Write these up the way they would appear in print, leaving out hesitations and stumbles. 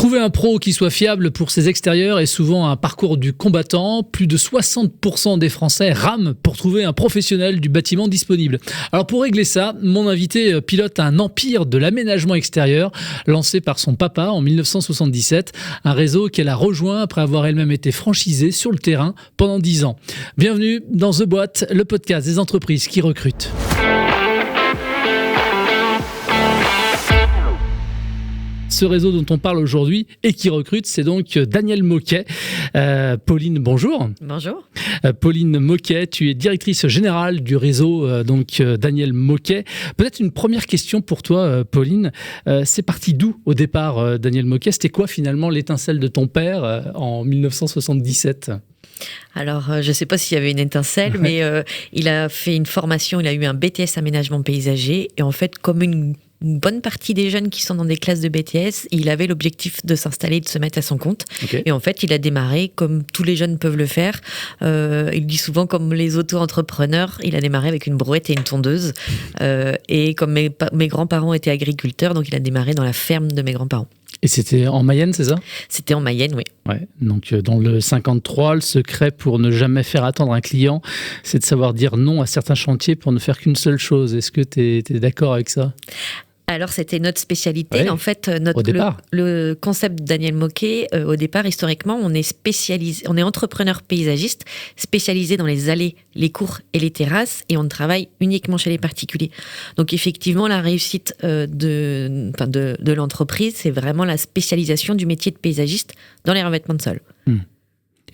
Trouver un pro qui soit fiable pour ses extérieurs est souvent un parcours du combattant. Plus de 60% des Français rament pour trouver un professionnel du bâtiment disponible. Alors pour régler ça, mon invité pilote un empire de l'aménagement extérieur lancé par son papa en 1977, un réseau qu'elle a rejoint après avoir elle-même été franchisée sur le terrain pendant 10 ans. Bienvenue dans The Boîte, le podcast des entreprises qui recrutent. Ce réseau dont on parle aujourd'hui et qui recrute, c'est donc Daniel Moquet. Pauline, bonjour. Bonjour. Pauline Moquet, tu es directrice générale du réseau Daniel Moquet. Peut-être une première question pour toi, Pauline. C'est parti d'où au départ, Daniel Moquet? C'était quoi finalement l'étincelle de ton père en 1977 ? Alors, je ne sais pas s'il y avait une étincelle, mais il a fait une formation, il a eu un BTS aménagement paysager. Et en fait, comme une bonne partie des jeunes qui sont dans des classes de BTS, il avait l'objectif de s'installer, de se mettre à son compte. Okay. Et en fait, il a démarré comme tous les jeunes peuvent le faire. Il dit souvent comme les auto-entrepreneurs, il a démarré avec une brouette et une tondeuse. Et comme mes grands-parents étaient agriculteurs, donc il a démarré dans la ferme de mes grands-parents. Et c'était en Mayenne, c'est ça ? C'était en Mayenne, oui. Ouais, donc dans le 53, le secret pour ne jamais faire attendre un client, c'est de savoir dire non à certains chantiers pour ne faire qu'une seule chose. Est-ce que tu es d'accord avec ça ? Alors, c'était notre spécialité. Ouais, en fait, le concept Daniel Moquet, au départ, historiquement, on est entrepreneur paysagiste, spécialisé dans les allées, les cours et les terrasses, et on travaille uniquement chez les particuliers. Donc, effectivement, la réussite de l'entreprise, c'est vraiment la spécialisation du métier de paysagiste dans les revêtements de sol.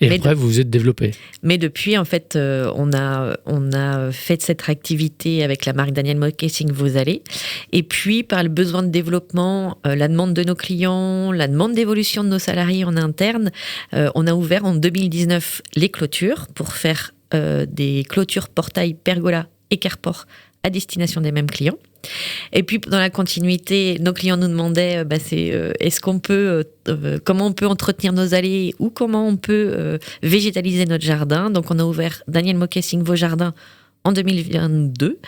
Et après, vous vous êtes développé. Mais depuis, en fait, on a fait cette activité avec la marque Daniel Moquet Signe Vos Allées. Et puis, par le besoin de développement, la demande de nos clients, la demande d'évolution de nos salariés en interne, on a ouvert en 2019 les clôtures pour faire des clôtures portail, pergola et carport à destination des mêmes clients. Et puis, dans la continuité, nos clients nous demandaient comment on peut entretenir nos allées ou comment on peut végétaliser notre jardin. Donc, on a ouvert Daniel Moquet Signe Vos Jardins en 2022.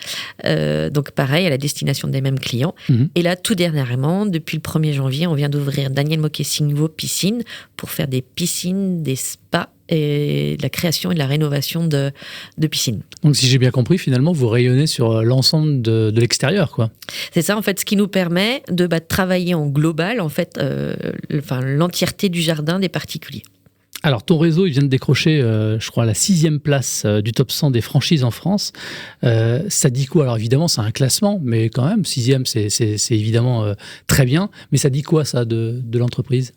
Donc, pareil, à la destination des mêmes clients. Et là, tout dernièrement, depuis le 1er janvier, on vient d'ouvrir Daniel Moquet Signe Vos Piscines pour faire des piscines, des spas et de la création et de la rénovation de piscines. Donc, si j'ai bien compris, finalement, vous rayonnez sur l'ensemble de l'extérieur, quoi. C'est ça, en fait, ce qui nous permet de travailler en global, en fait, l'entièreté du jardin des particuliers. Alors, ton réseau, il vient de décrocher, je crois, la 6e place du top 100 des franchises en France. Ça dit quoi ? Alors, évidemment, c'est un classement, mais quand même, 6e, c'est évidemment très bien. Mais ça dit quoi, ça, de l'entreprise ?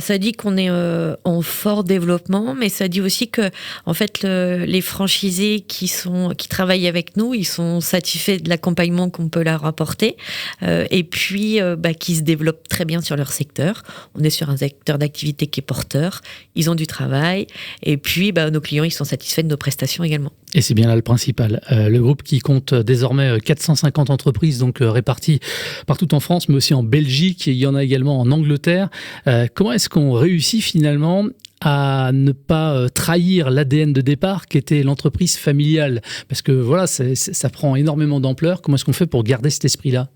Ça dit qu'on est en fort développement, mais ça dit aussi que, en fait, les franchisés qui travaillent avec nous, ils sont satisfaits de l'accompagnement qu'on peut leur apporter, et puis qui se développent très bien sur leur secteur. On est sur un secteur d'activité qui est porteur, ils ont du travail, et puis nos clients, ils sont satisfaits de nos prestations également. Et c'est bien là le principal. Le groupe qui compte désormais 450 entreprises, donc réparties partout en France, mais aussi en Belgique, et il y en a également en Angleterre. Comment est-ce qu'on réussit finalement à ne pas trahir l'ADN de départ qui était l'entreprise familiale ? Parce que voilà, ça prend énormément d'ampleur. Comment est-ce qu'on fait pour garder cet esprit-là ?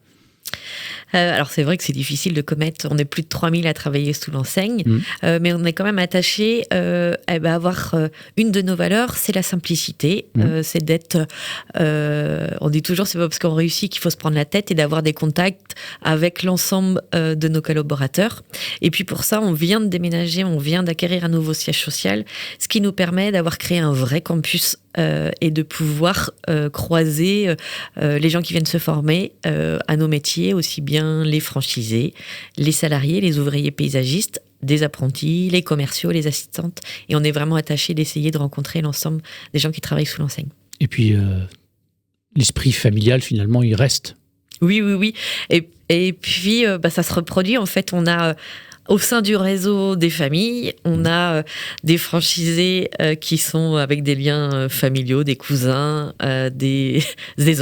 Alors c'est vrai que c'est difficile de commettre, on est plus de 3000 à travailler sous l'enseigne, mais on est quand même attaché à avoir une de nos valeurs, c'est la simplicité, c'est d'être, on dit toujours c'est pas parce qu'on réussit qu'il faut se prendre la tête et d'avoir des contacts avec l'ensemble de nos collaborateurs. Et puis pour ça, on vient de déménager, on vient d'acquérir un nouveau siège social, ce qui nous permet d'avoir créé un vrai campus et de pouvoir croiser les gens qui viennent se former à nos métiers, aussi bien les franchisés, les salariés, les ouvriers paysagistes, des apprentis, les commerciaux, les assistantes. Et on est vraiment attachés d'essayer de rencontrer l'ensemble des gens qui travaillent sous l'enseigne. Et puis, l'esprit familial, finalement, il reste. Oui. Et puis, ça se reproduit. En fait, on a... Au sein du réseau des familles, on a des franchisés qui sont avec des liens familiaux, des cousins, des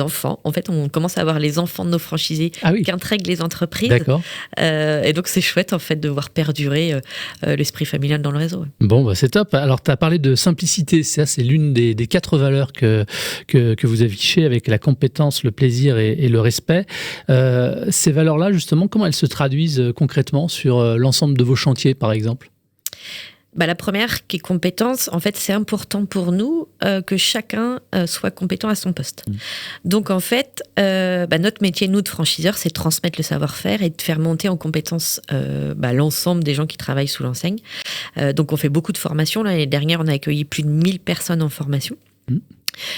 enfants. En fait, on commence à avoir les enfants de nos franchisés qui intègrent les entreprises. D'accord. Et donc, c'est chouette en fait de voir perdurer l'esprit familial dans le réseau. Bon, c'est top. Alors, tu as parlé de simplicité. Ça, c'est l'une des 4 valeurs que vous affichez avec la compétence, le plaisir et le respect. Ces valeurs-là, justement, comment elles se traduisent concrètement sur l'ensemble l'ensemble de vos chantiers, par exemple? La première, qui est compétence, en fait, c'est important pour nous que chacun soit compétent à son poste. Donc, en fait, notre métier, nous, de franchiseurs, c'est de transmettre le savoir-faire et de faire monter en compétence l'ensemble des gens qui travaillent sous l'enseigne. Donc, on fait beaucoup de formations. L'année dernière, on a accueilli plus de 1000 personnes en formation.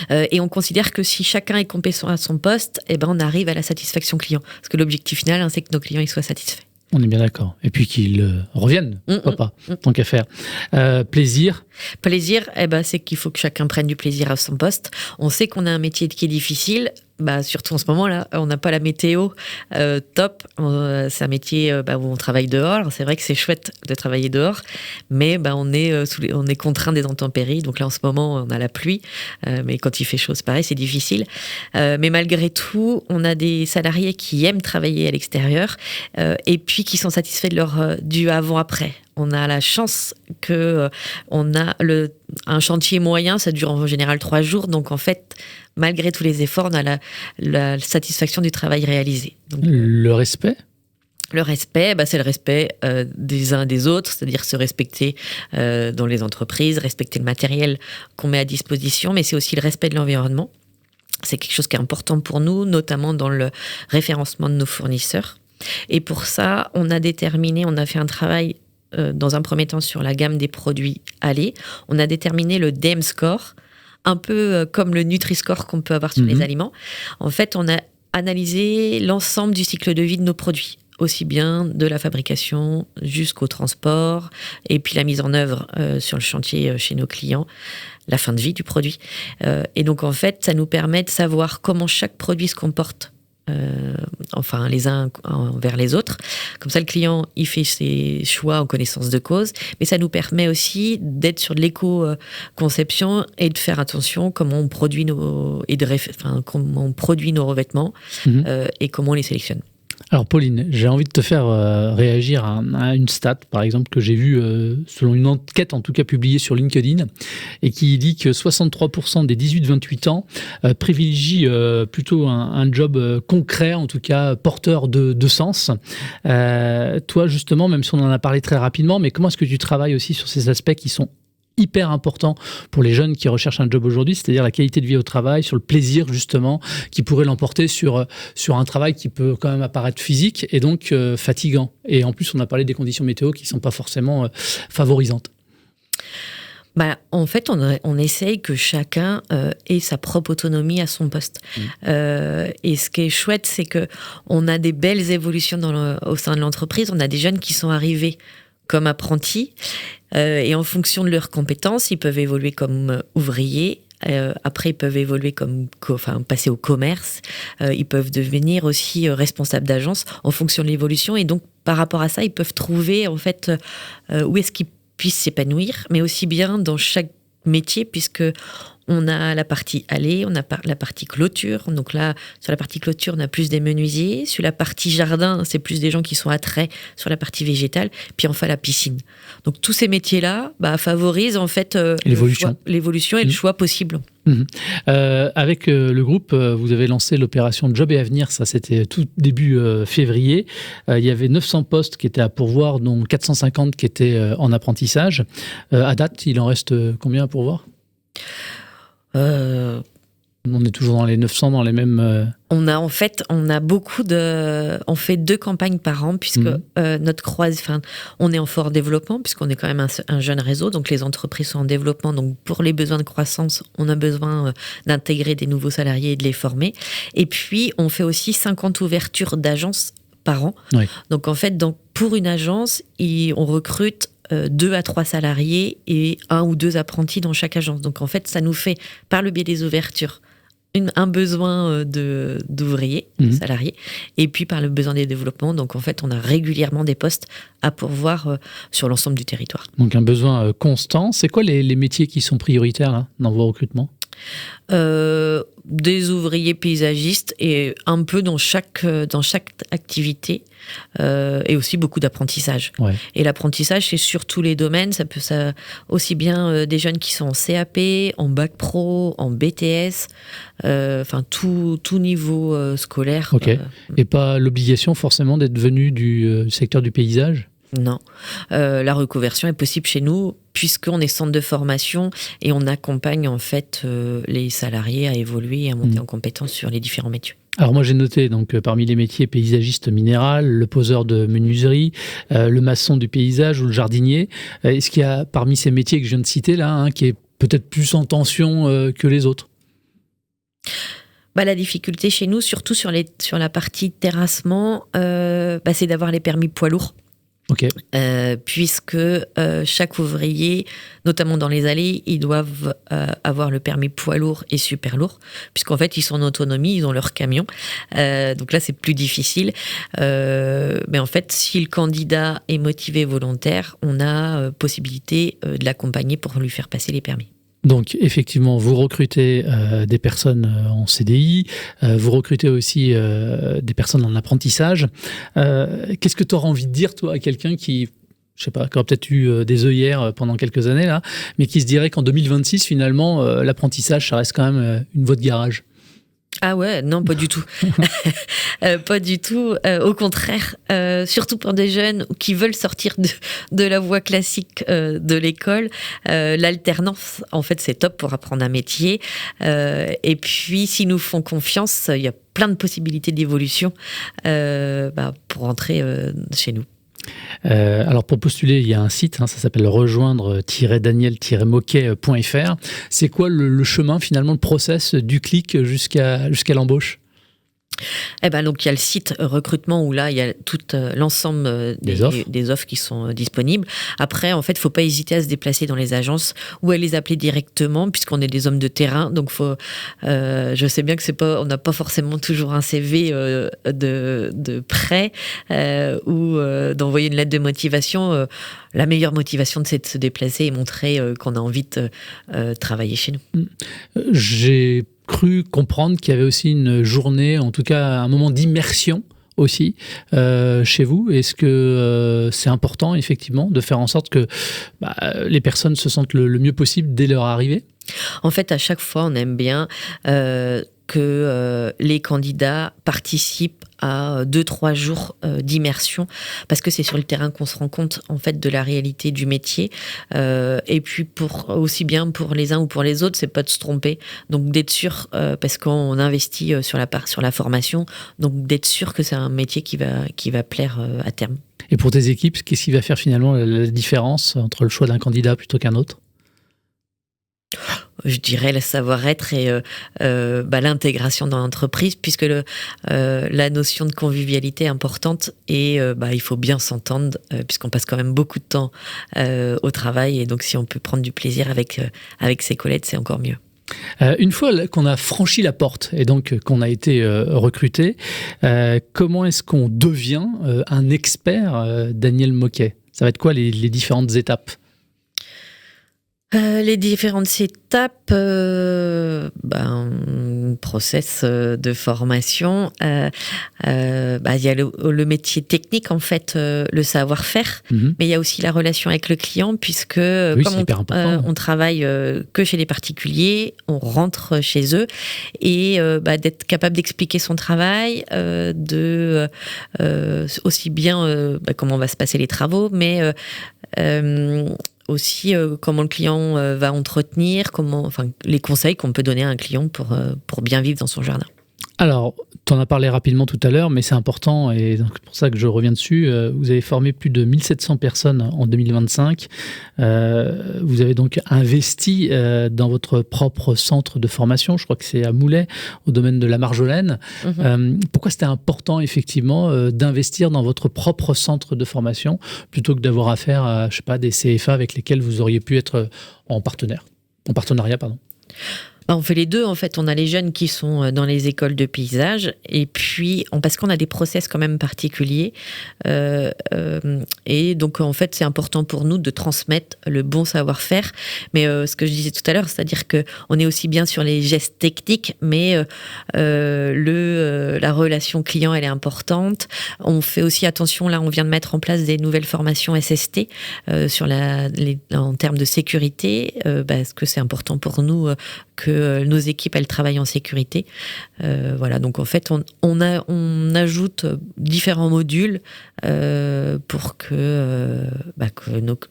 Et on considère que si chacun est compétent à son poste, on arrive à la satisfaction client. Parce que l'objectif final, c'est que nos clients ils soient satisfaits. On est bien d'accord. Et puis qu'ils reviennent, pourquoi pas, tant qu'à faire. Plaisir. Plaisir, c'est qu'il faut que chacun prenne du plaisir à son poste. On sait qu'on a un métier qui est difficile, surtout en ce moment-là, on n'a pas la météo top. C'est un métier où on travaille dehors. Alors, c'est vrai que c'est chouette de travailler dehors, mais on est contraint des intempéries. Donc là, en ce moment, on a la pluie, mais quand il fait chaud, c'est pareil, c'est difficile. Mais malgré tout, on a des salariés qui aiment travailler à l'extérieur et puis qui sont satisfaits de leur du avant-après. On a la chance que on a un chantier moyen, ça dure en général 3 jours. Donc en fait, malgré tous les efforts, on a la satisfaction du travail réalisé. Donc, le respect. Le respect, c'est le respect des uns des autres, c'est-à-dire se respecter dans les entreprises, respecter le matériel qu'on met à disposition, mais c'est aussi le respect de l'environnement. C'est quelque chose qui est important pour nous, notamment dans le référencement de nos fournisseurs. Et pour ça, on a fait un travail dans un premier temps sur la gamme des produits Allez. On a déterminé le DM Score, un peu comme le Nutri-Score qu'on peut avoir sur les aliments. En fait, on a analysé l'ensemble du cycle de vie de nos produits, aussi bien de la fabrication jusqu'au transport, et puis la mise en œuvre sur le chantier chez nos clients, la fin de vie du produit. Et donc, en fait, ça nous permet de savoir comment chaque produit se comporte les uns envers les autres. Comme ça, le client, il fait ses choix en connaissance de cause, mais ça nous permet aussi d'être sur de l'éco-conception et de faire attention comment on produit nos revêtements et comment on les sélectionne. Alors Pauline, j'ai envie de te faire réagir à une stat, par exemple, que j'ai vue selon une enquête, en tout cas publiée sur LinkedIn, et qui dit que 63% des 18-28 ans privilégient plutôt un job concret, en tout cas porteur de sens. Toi, justement, même si on en a parlé très rapidement, mais comment est-ce que tu travailles aussi sur ces aspects qui sont hyper important pour les jeunes qui recherchent un job aujourd'hui, c'est-à-dire la qualité de vie au travail, sur le plaisir justement, qui pourrait l'emporter sur un travail qui peut quand même apparaître physique et donc fatigant. Et en plus, on a parlé des conditions météo qui ne sont pas forcément favorisantes. En fait, on essaye que chacun ait sa propre autonomie à son poste. Et ce qui est chouette, c'est qu'on a des belles évolutions au sein de l'entreprise. On a des jeunes qui sont arrivés comme apprentis, et en fonction de leurs compétences, ils peuvent évoluer comme ouvriers. Après, ils peuvent évoluer passer au commerce. Ils peuvent devenir aussi responsables d'agence en fonction de l'évolution. Et donc, par rapport à ça, ils peuvent trouver en fait où est-ce qu'ils puissent s'épanouir, mais aussi bien dans chaque métier, puisque on a la partie allée, on a la partie clôture. Donc là, sur la partie clôture, on a plus des menuisiers. Sur la partie jardin, c'est plus des gens qui sont attraits sur la partie végétale. Puis enfin, la piscine. Donc tous ces métiers-là favorisent en fait l'évolution et le choix possible. Avec le groupe, vous avez lancé l'opération Job et Avenir, ça c'était tout début février. Il y avait 900 postes qui étaient à pourvoir, dont 450 qui étaient en apprentissage. À date, il en reste combien à pourvoir ? On est toujours dans les 900, dans les mêmes... On fait 2 campagnes par an, puisque on est en fort développement, puisqu'on est quand même un jeune réseau, donc les entreprises sont en développement, donc pour les besoins de croissance, on a besoin d'intégrer des nouveaux salariés et de les former. Et puis, on fait aussi 50 ouvertures d'agences par an. Oui. Donc en fait, pour une agence, on recrute 2 à 3 salariés et 1 ou 2 apprentis dans chaque agence. Donc en fait, ça nous fait, par le biais des ouvertures, un besoin d'ouvriers, de salariés, et puis par le besoin des développements. Donc en fait, on a régulièrement des postes à pourvoir sur l'ensemble du territoire. Donc un besoin constant. C'est quoi les métiers qui sont prioritaires là, dans vos recrutements ? Des ouvriers paysagistes et un peu dans chaque activité, et aussi beaucoup d'apprentissage. Ouais. Et l'apprentissage, c'est sur tous les domaines. Ça aussi bien des jeunes qui sont en CAP, en bac pro, en BTS, tout niveau scolaire. Ok. Et pas l'obligation forcément d'être venu du secteur du paysage ? Non. La reconversion est possible chez nous puisqu'on est centre de formation et on accompagne en fait les salariés à évoluer et à monter en compétence sur les différents métiers. Alors moi j'ai noté donc parmi les métiers paysagiste minéral, le poseur de menuiserie, le maçon du paysage ou le jardinier. Est-ce qu'il y a parmi ces métiers que je viens de citer là, qui est peut-être plus en tension que les autres ? La difficulté chez nous, surtout sur la partie terrassement, c'est d'avoir les permis poids lourds. Okay. Puisque chaque ouvrier, notamment dans les allées, ils doivent avoir le permis poids lourd et super lourd, puisqu'en fait ils sont en autonomie, ils ont leur camion. Donc là c'est plus difficile. Mais en fait, si le candidat est motivé et volontaire, on a possibilité de l'accompagner pour lui faire passer les permis. Donc, effectivement, vous recrutez des personnes en CDI, vous recrutez aussi des personnes en apprentissage. Qu'est-ce que tu auras envie de dire, toi, à quelqu'un qui, je sais pas, qui aura peut-être eu des œillères pendant quelques années, là, mais qui se dirait qu'en 2026, finalement, l'apprentissage, ça reste quand même une voie de garage ? Ah ouais, non, pas du tout. Pas du tout. Au contraire, surtout pour des jeunes qui veulent sortir de la voie classique de l'école, l'alternance, en fait, c'est top pour apprendre un métier. Et puis, s'ils nous font confiance, il y a plein de possibilités d'évolution pour rentrer chez nous. Alors pour postuler, il y a un site, ça s'appelle rejoindre-daniel-moquet.fr. C'est quoi le chemin finalement, le process du clic jusqu'à l'embauche ? Donc il y a le site recrutement où là il y a tout l'ensemble des offres qui sont disponibles. Après, en fait, il ne faut pas hésiter à se déplacer dans les agences ou à les appeler directement puisqu'on est des hommes de terrain. Donc je sais bien que on n'a pas forcément toujours un CV de prêt ou d'envoyer une lettre de motivation. La meilleure motivation, c'est de se déplacer et montrer qu'on a envie de travailler chez nous. J'ai cru comprendre qu'il y avait aussi une journée, en tout cas un moment d'immersion aussi chez vous. Est-ce que c'est important effectivement de faire en sorte que les personnes se sentent le mieux possible dès leur arrivée ? En fait, à chaque fois, on aime bien que les candidats participent à 2-3 jours d'immersion parce que c'est sur le terrain qu'on se rend compte en fait de la réalité du métier et puis aussi bien pour les uns ou pour les autres, c'est pas de se tromper, donc d'être sûr parce qu'on investit sur la formation, donc d'être sûr que c'est un métier qui va plaire à terme. Et pour tes équipes, qu'est-ce qui va faire finalement la différence entre le choix d'un candidat plutôt qu'un autre ? Je dirais le savoir-être et l'intégration dans l'entreprise, puisque la notion de convivialité est importante et il faut bien s'entendre, puisqu'on passe quand même beaucoup de temps au travail, et donc si on peut prendre du plaisir avec ses collègues, c'est encore mieux. Une fois qu'on a franchi la porte et donc qu'on a été recruté, comment est-ce qu'on devient un expert Daniel Moquet ? Ça va être quoi les différentes étapes ? Les différentes étapes, process de formation. Il y a le métier technique, en fait, le savoir-faire, mais il y a aussi la relation avec le client, puisque comme on travaille que chez les particuliers, on rentre chez eux, et d'être capable d'expliquer son travail, aussi bien comment va se passer les travaux, mais aussi comment le client va entretenir, les conseils qu'on peut donner à un client pour bien vivre dans son jardin. Alors, tu en as parlé rapidement tout à l'heure, mais c'est important et donc c'est pour ça que je reviens dessus. Vous avez formé plus de 1700 personnes en 2025. Vous avez donc investi dans votre propre centre de formation. Je crois que c'est à Moulay, au domaine de la Marjolaine. Pourquoi c'était important, effectivement, d'investir dans votre propre centre de formation plutôt que d'avoir affaire à, des CFA avec lesquels vous auriez pu être en partenariat, pardon. On fait les deux, en fait. On a les jeunes qui sont dans les écoles de paysage, et puis parce qu'on a des process quand même particuliers, et donc en fait c'est important pour nous de transmettre le bon savoir-faire. Mais ce que je disais tout à l'heure, c'est-à-dire que on est aussi bien sur les gestes techniques, mais la relation client, elle est importante. On fait aussi attention, là on vient de mettre en place des nouvelles formations SST en termes de sécurité, parce que c'est important pour nous que que nos équipes elles travaillent en sécurité. Voilà, donc en fait on ajoute différents modules pour que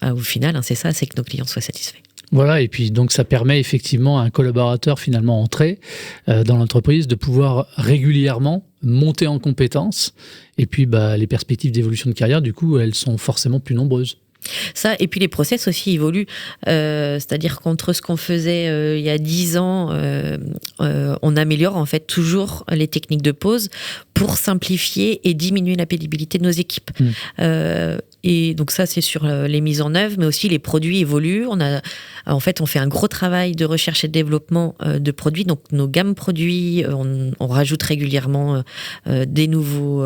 au final, c'est ça, c'est que nos clients soient satisfaits. Voilà, et puis donc ça permet effectivement à un collaborateur finalement entré dans l'entreprise de pouvoir régulièrement monter en compétences, et puis les perspectives d'évolution de carrière, du coup, elles sont forcément plus nombreuses. Ça, et puis les process aussi évoluent. C'est-à-dire qu'entre ce qu'on faisait il y a 10 ans, on améliore en fait toujours les techniques de pause pour simplifier et diminuer la pénibilité de nos équipes. Et donc ça, c'est sur les mises en œuvre, mais aussi les produits évoluent. On fait un gros travail de recherche et de développement de produits. Donc nos gammes produits, on rajoute régulièrement des nouveaux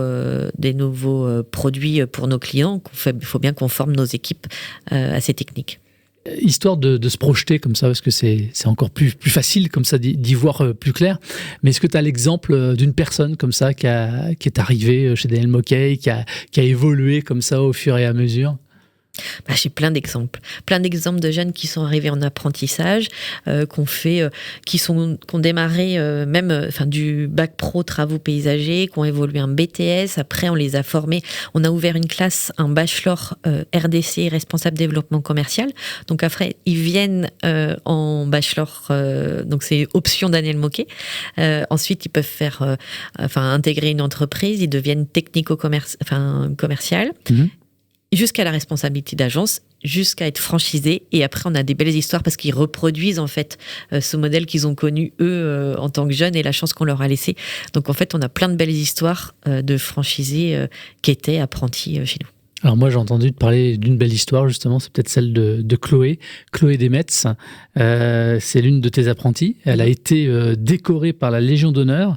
produits pour nos clients. Il faut bien qu'on forme nos équipes à ces techniques. Histoire de se projeter comme ça, parce que c'est encore plus facile comme ça d'y voir plus clair. Mais est-ce que tu as l'exemple d'une personne comme ça qui est arrivée chez Daniel Moquet, qui a évolué comme ça au fur et à mesure? J'ai plein d'exemples de jeunes qui sont arrivés en apprentissage, qui ont démarré du bac pro travaux paysagers, qui ont évolué en BTS. Après, on les a formés. On a ouvert une classe, un bachelor RDC, responsable développement commercial. Donc après, ils viennent en bachelor, donc c'est option Daniel Moquet. Ensuite, ils peuvent intégrer une entreprise, ils deviennent technico-commercial. Jusqu'à la responsabilité d'agence, jusqu'à être franchisé. Et après, on a des belles histoires parce qu'ils reproduisent en fait ce modèle qu'ils ont connu eux en tant que jeunes et la chance qu'on leur a laissée. Donc en fait, on a plein de belles histoires de franchisés qui étaient apprentis chez nous. Alors moi, j'ai entendu te parler d'une belle histoire, justement, c'est peut-être celle de Chloé Desmetz. C'est l'une de tes apprentis. Elle a été décorée par la Légion d'honneur.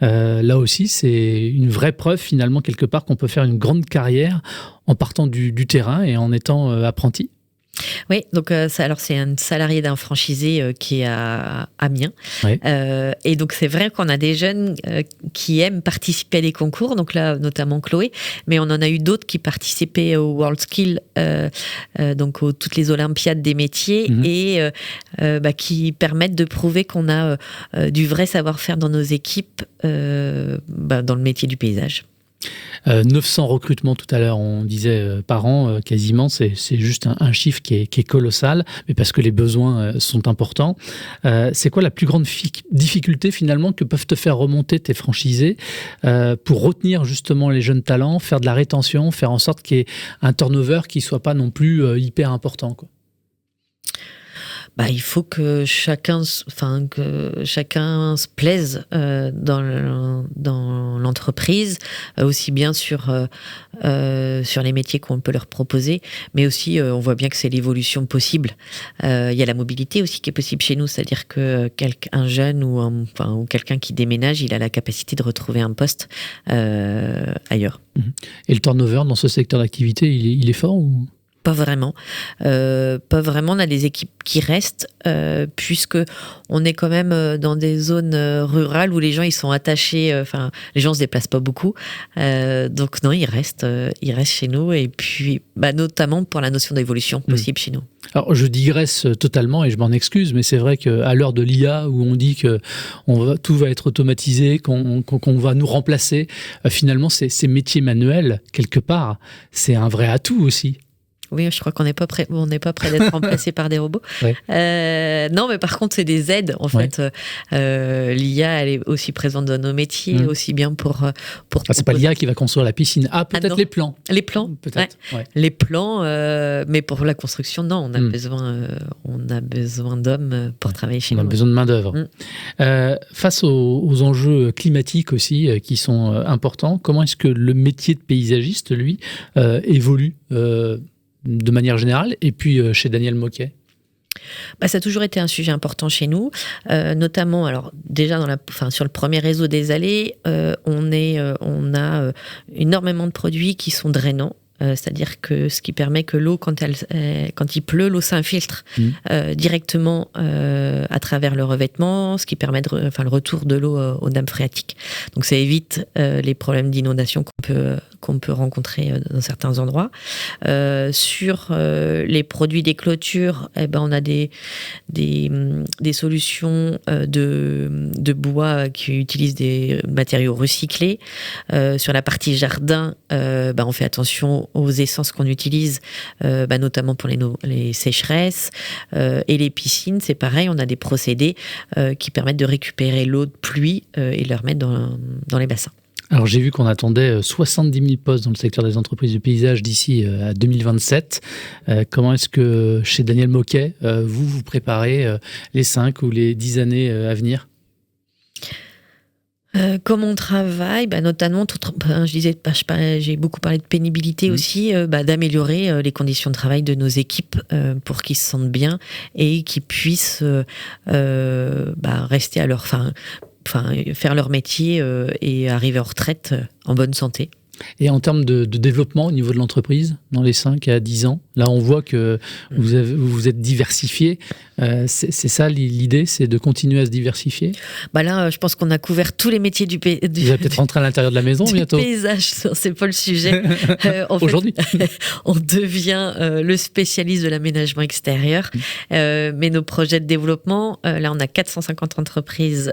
Là aussi, c'est une vraie preuve, finalement, quelque part, qu'on peut faire une grande carrière en partant du terrain et en étant apprenti. Oui, donc c'est un salarié d'un franchisé qui est à Amiens. Ouais. Et donc c'est vrai qu'on a des jeunes qui aiment participer à des concours, donc là notamment Chloé, mais on en a eu d'autres qui participaient au World Skill, donc toutes les Olympiades des métiers, et qui permettent de prouver qu'on a du vrai savoir-faire dans nos équipes dans le métier du paysage. 900 recrutements tout à l'heure, on disait par an, quasiment, c'est juste un chiffre qui est colossal, mais parce que les besoins sont importants. C'est quoi la plus grande difficulté finalement que peuvent te faire remonter tes franchisés pour retenir justement les jeunes talents, faire de la rétention, faire en sorte qu'il y ait un turnover qui soit pas non plus hyper important, quoi? Il faut que chacun se plaise dans l'entreprise, aussi bien sur les métiers qu'on peut leur proposer, mais aussi on voit bien que c'est l'évolution possible. Il y a la mobilité aussi qui est possible chez nous, c'est-à-dire que un jeune ou quelqu'un qui déménage, il a la capacité de retrouver un poste ailleurs. Et le turnover dans ce secteur d'activité, il est fort ou ? Pas vraiment. On a des équipes qui restent, puisque on est quand même dans des zones rurales où les gens ils sont attachés. Les gens se déplacent pas beaucoup, donc non, ils restent chez nous. Et puis, notamment pour la notion d'évolution possible chez nous. Alors, je digresse totalement et je m'en excuse, mais c'est vrai qu'à l'heure de l'IA, où on dit que tout va être automatisé, qu'on va nous remplacer, finalement, ces métiers manuels, quelque part, c'est un vrai atout aussi. Oui, je crois qu'on n'est pas prêt d'être remplacé par des robots. Ouais. Non, mais par contre, c'est des aides. En fait, l'IA, elle est aussi présente dans nos métiers, aussi bien pour. C'est pas l'IA qui va construire la piscine. Peut-être les plans. Les plans, peut-être. Ouais. Les plans, mais pour la construction, non, on a besoin d'hommes pour travailler chez nous. On a besoin de main d'œuvre. Face aux enjeux climatiques aussi, qui sont importants, comment est-ce que le métier de paysagiste, lui, évolue de manière générale, et puis chez Daniel Moquet? Ça a toujours été un sujet important chez nous, notamment, alors déjà sur le premier réseau des allées, on a énormément de produits qui sont drainants. C'est-à-dire que ce qui permet que l'eau, quand il pleut, l'eau s'infiltre directement à travers le revêtement, ce qui permet le retour de l'eau aux nappes phréatiques. Donc ça évite les problèmes d'inondation qu'on peut rencontrer dans certains endroits. Sur les produits des clôtures, on a des solutions de bois qui utilisent des matériaux recyclés. Sur la partie jardin, on fait attention aux essences qu'on utilise, notamment pour les sécheresses. Et les piscines, c'est pareil, on a des procédés qui permettent de récupérer l'eau de pluie et de la remettre dans les bassins. Alors j'ai vu qu'on attendait 70 000 postes dans le secteur des entreprises de paysage d'ici à 2027. Comment est-ce que chez Daniel Môquet, vous préparez les 5 ou les 10 années à venir ? Comme on travaille, notamment, je disais, j'ai beaucoup parlé de pénibilité aussi, d'améliorer les conditions de travail de nos équipes pour qu'ils se sentent bien et qu'ils puissent rester à leur faire leur métier et arriver en retraite en bonne santé. Et en termes de développement au niveau de l'entreprise, dans les 5 à 10 ans, là on voit que vous êtes diversifié. C'est ça l'idée, c'est de continuer à se diversifier. Là, je pense qu'on a couvert tous les métiers du Vous allez peut-être rentrer à l'intérieur de la maison bientôt. Paysage, c'est pas le sujet. Aujourd'hui, on devient le spécialiste de l'aménagement extérieur. Mais nos projets de développement, là, on a 450 entreprises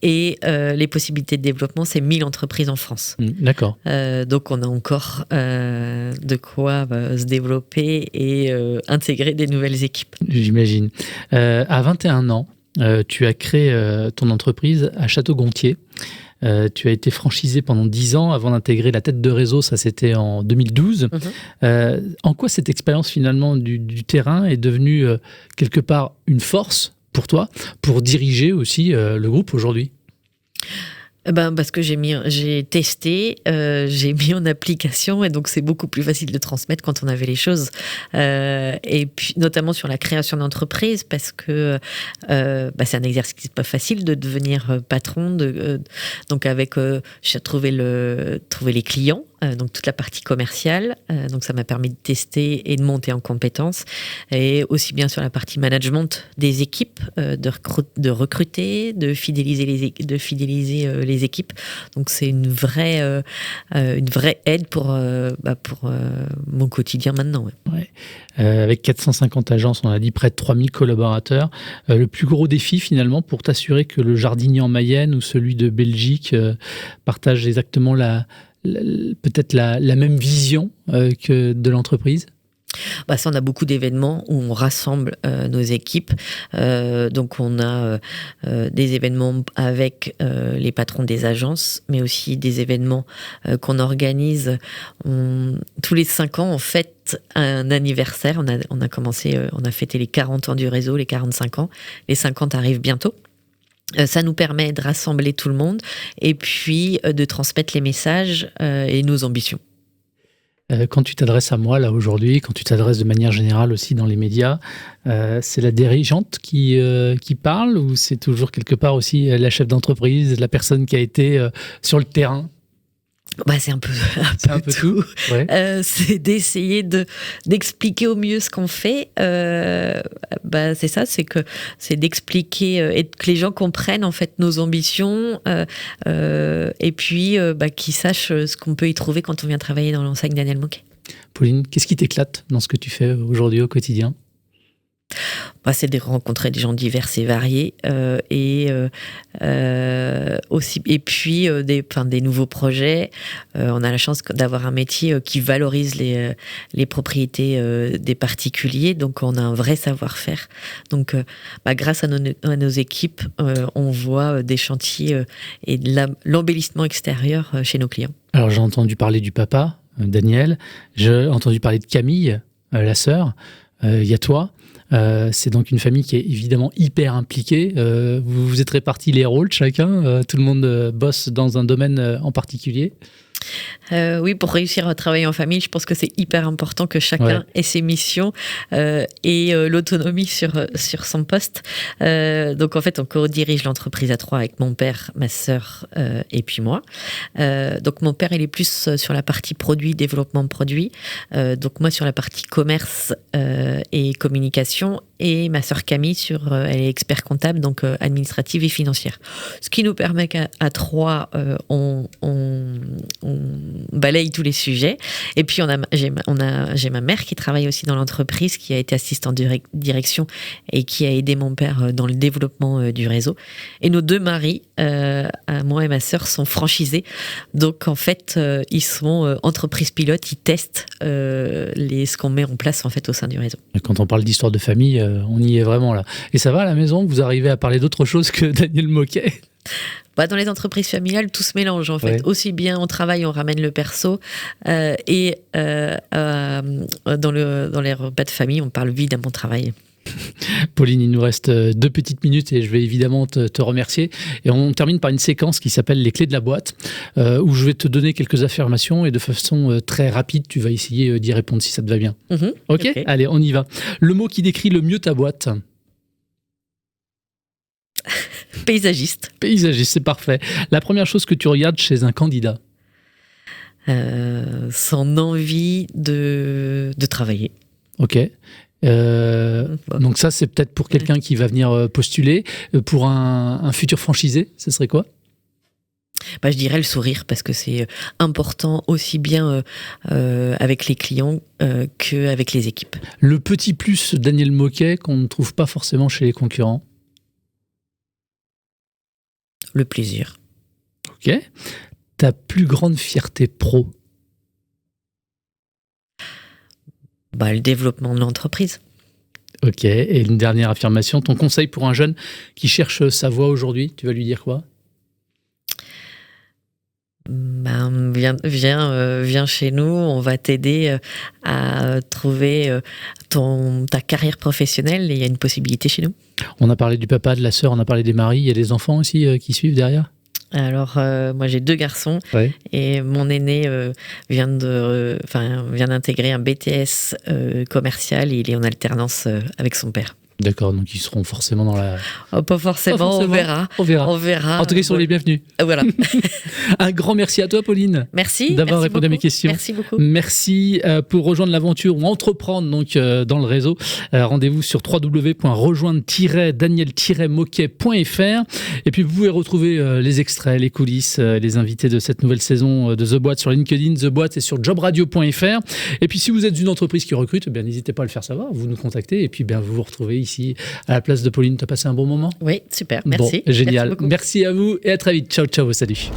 et les possibilités de développement, c'est 1000 entreprises en France. D'accord. Donc, on a encore de quoi se développer et intégrer des nouvelles équipes. J'imagine. À 21 ans, tu as créé ton entreprise à Château-Gontier. Tu as été franchisé pendant 10 ans avant d'intégrer la tête de réseau, ça c'était en 2012. En quoi cette expérience finalement du terrain est devenue quelque part une force pour toi, pour diriger aussi le groupe aujourd'hui ? Parce que j'ai testé, j'ai mis en application et donc c'est beaucoup plus facile de transmettre quand on avait les choses. Et puis notamment sur la création d'entreprise parce que c'est un exercice pas facile de devenir patron. Donc j'ai trouvé les clients. Donc toute la partie commerciale, donc ça m'a permis de tester et de monter en compétences, et aussi bien sur la partie management des équipes, de recruter, de fidéliser les équipes. Donc c'est une vraie aide pour mon quotidien maintenant. Ouais. Avec 450 agences, on a dit près de 3000 collaborateurs. Le plus gros défi finalement pour t'assurer que le jardinier en Mayenne ou celui de Belgique partagent exactement peut-être la même vision que de l'entreprise? Ça, on a beaucoup d'événements où on rassemble nos équipes. Donc, on a des événements avec les patrons des agences, mais aussi des événements qu'on organise tous les 5 ans, en fait, un anniversaire. On a commencé, on a fêté les 40 ans du réseau, les 45 ans. Les 50 arrivent bientôt. Ça nous permet de rassembler tout le monde et puis de transmettre les messages et nos ambitions. Quand tu t'adresses à moi, là, aujourd'hui, quand tu t'adresses de manière générale aussi dans les médias, c'est la dirigeante qui parle ou c'est toujours quelque part aussi la chef d'entreprise, la personne qui a été sur le terrain? C'est un peu tout. Ouais. C'est d'essayer d'expliquer au mieux ce qu'on fait. C'est ça, c'est d'expliquer et que les gens comprennent en fait nos ambitions et puis qu'ils sachent ce qu'on peut y trouver quand on vient travailler dans l'enseigne Daniel Môquet. Pauline, qu'est-ce qui t'éclate dans ce que tu fais aujourd'hui au quotidien ? C'est de rencontrer des gens divers et variés aussi, et puis des nouveaux projets. On a la chance d'avoir un métier qui valorise les propriétés des particuliers, donc on a un vrai savoir-faire. Donc grâce à nos équipes, on voit des chantiers et de l'embellissement extérieur chez nos clients. Alors j'ai entendu parler du papa, Daniel, j'ai entendu parler de Camille, la sœur, il y a toi. C'est donc une famille qui est évidemment hyper impliquée. Vous vous êtes répartis les rôles chacun. Tout le monde bosse dans un domaine en particulier. Oui, pour réussir à travailler en famille, je pense que c'est hyper important que chacun ait ses missions et l'autonomie sur son poste. Donc en fait, on co-dirige l'entreprise à 3 avec mon père, ma sœur et puis moi. Donc mon père, il est plus sur la partie produit, développement produit. Donc moi sur la partie commerce et communication. et ma sœur Camille elle est expert comptable, donc administrative et financière. Ce qui nous permet qu'à trois, on balaye tous les sujets. Et puis j'ai ma mère qui travaille aussi dans l'entreprise, qui a été assistante direction et qui a aidé mon père dans le développement du réseau. Et nos deux maris, moi et ma sœur, sont franchisés. Donc en fait, ils sont entreprises pilotes, ils testent ce qu'on met en place en fait au sein du réseau. Et quand on parle d'histoire de famille, on y est vraiment là. Et ça va à la maison? Vous arrivez à parler d'autre chose que Daniel Moquet? Dans les entreprises familiales, tout se mélange en fait. Ouais. Aussi bien on travaille, on ramène le perso, et dans les repas de famille, on parle évidemment travail. Pauline, il nous reste 2 petites minutes et je vais évidemment te remercier. Et on termine par une séquence qui s'appelle les clés de la boîte, où je vais te donner quelques affirmations et de façon très rapide, tu vas essayer d'y répondre si ça te va bien. Ok. Allez, on y va. Le mot qui décrit le mieux ta boîte? Paysagiste. Paysagiste, c'est parfait. La première chose que tu regardes chez un candidat? Son envie de travailler. Ok. Donc ça, c'est peut-être pour quelqu'un qui va venir postuler. Pour un futur franchisé, ce serait quoi? Je dirais le sourire, parce que c'est important aussi bien avec les clients qu'avec les équipes. Le petit plus Daniel Moquet qu'on ne trouve pas forcément chez les concurrents? Le plaisir. Ok. Ta plus grande fierté pro? Le développement de l'entreprise. Ok. Et une dernière affirmation, ton conseil pour un jeune qui cherche sa voie aujourd'hui, tu vas lui dire quoi? Viens chez nous, on va t'aider à trouver ta carrière professionnelle, et il y a une possibilité chez nous. On a parlé du papa, de la sœur, on a parlé des maris, il y a des enfants aussi qui suivent derrière? Alors, moi j'ai 2 garçons, Ouais. et mon aîné vient d'intégrer un BTS commercial, et il est en alternance avec son père. D'accord, donc ils seront forcément dans la... Pas forcément, on verra. On verra. En tout cas, ils sont les bienvenus. Voilà. Un grand merci à toi, Pauline. Merci. D'avoir répondu à mes questions. Merci beaucoup. Merci. Pour rejoindre l'aventure ou entreprendre donc dans le réseau, rendez-vous sur www.rejoindre-daniel-moquet.fr. Et puis vous pouvez retrouver les extraits, les coulisses, les invités de cette nouvelle saison de The Boîte sur LinkedIn, The Boîte, et sur jobradio.fr. Et puis si vous êtes une entreprise qui recrute, n'hésitez pas à le faire savoir, vous nous contactez et puis vous vous retrouvez ici à la place de Pauline. Tu as passé un bon moment? Oui, super. Merci. Bon, génial. Merci beaucoup. Merci à vous et à très vite. Ciao, ciao, salut.